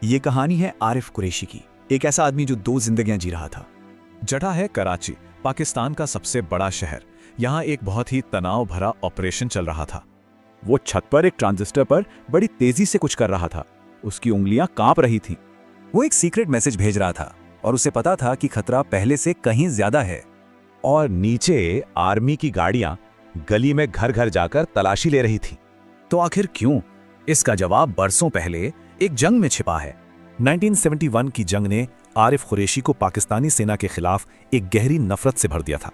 ये कहानी है आरिफ कुरैशी की, एक ऐसा आदमी जो दो जिंदगियां जी रहा था। जगह है कराची, पाकिस्तान का सबसे बड़ा शहर। यहाँ एक बहुत ही तनाव भरा ऑपरेशन चल रहा था। वो छत पर एक ट्रांजिस्टर पर बड़ी तेजी से कुछ कर रहा था। उसकी उंगलियां कांप रही थीं। वो एक सीक्रेट मैसेज भेज रहा था और उसे पता था कि खतरा पहले से कहीं ज्यादा है। और नीचे आर्मी की गाड़ियां गली में घर घर जाकर तलाशी ले रही थी। तो आखिर क्यों? इसका जवाब बरसों पहले एक जंग में छिपा है। 1971 की जंग ने आरिफ कुरैशी को पाकिस्तानी सेना के खिलाफ एक गहरी नफरत से भर दिया था।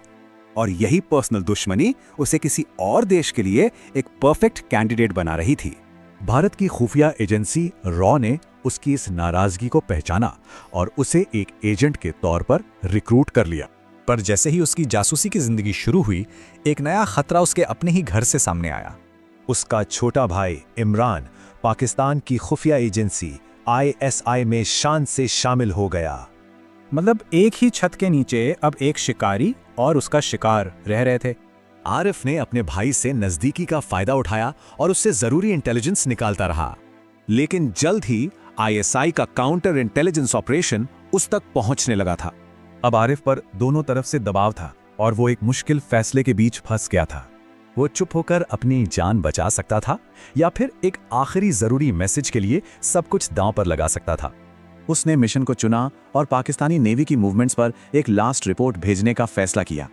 और यही पर्सनल दुश्मनी उसे किसी और देश के लिए एक परफेक्ट कैंडिडेट बना रही थी। भारत की खुफिया एजेंसी रॉ ने उसकी इस नाराजगी को पहचाना और उसे एक एजेंट के तौर पर रिक्रूट कर लिया। पर जैसे ही उसकी जासूसी की जिंदगी शुरू हुई, एक नया खतरा उसके अपने ही घर से सामने आया। उसका छोटा भाई इमरान पाकिस्तान की खुफिया एजेंसी ISI में शान से शामिल हो गया। मतलब एक ही छत के नीचे अब एक शिकारी और उसका शिकार रह रहे थे। आरिफ ने अपने भाई से नजदीकी का फायदा उठाया और उससे जरूरी इंटेलिजेंस निकालता रहा। लेकिन जल्द ही ISI का काउंटर इंटेलिजेंस ऑपरेशन उस तक पहुंचने लगा था। अब आरिफ पर दोनों तरफ से दबाव था और वो एक मुश्किल फैसले के बीच फंस गया था। वो चुप होकर अपनी जान बचा सकता था या फिर एक आखिरी जरूरी मैसेज के लिए सब कुछ दांव पर लगा सकता था। उसने मिशन को चुना और पाकिस्तानी नेवी की मूवमेंट्स पर एक लास्ट रिपोर्ट भेजने का फैसला किया।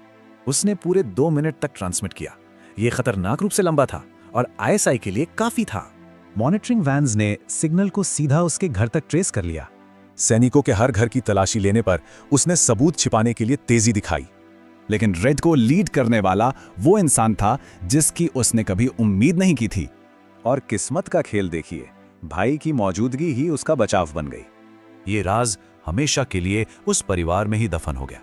उसने पूरे 2 मिनट तक ट्रांसमिट किया। ये खतरनाक रूप से लंबा था और ISI के लिए काफी था। मॉनिटरिंग वैन्स ने सिग्नल को सीधा उसके घर तक ट्रेस कर लिया। सैनिकों के हर घर की तलाशी लेने पर उसने सबूत छिपाने के लिए तेजी दिखाई। लेकिन रेड को लीड करने वाला वो इंसान था जिसकी उसने कभी उम्मीद नहीं की थी। और किस्मत का खेल देखिए, भाई की मौजूदगी ही उसका बचाव बन गई। ये राज हमेशा के लिए उस परिवार में ही दफन हो गया।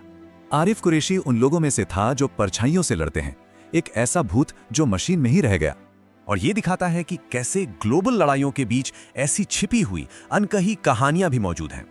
आरिफ कुरैशी उन लोगों में से था जो परछाइयों से लड़ते हैं, एक ऐसा भूत जो मशीन में ही रह गया। और ये दिखाता है कि कैसे ग्लोबल लड़ाइयों के बीच ऐसी छिपी हुई अनकही कहानियां भी मौजूद हैं।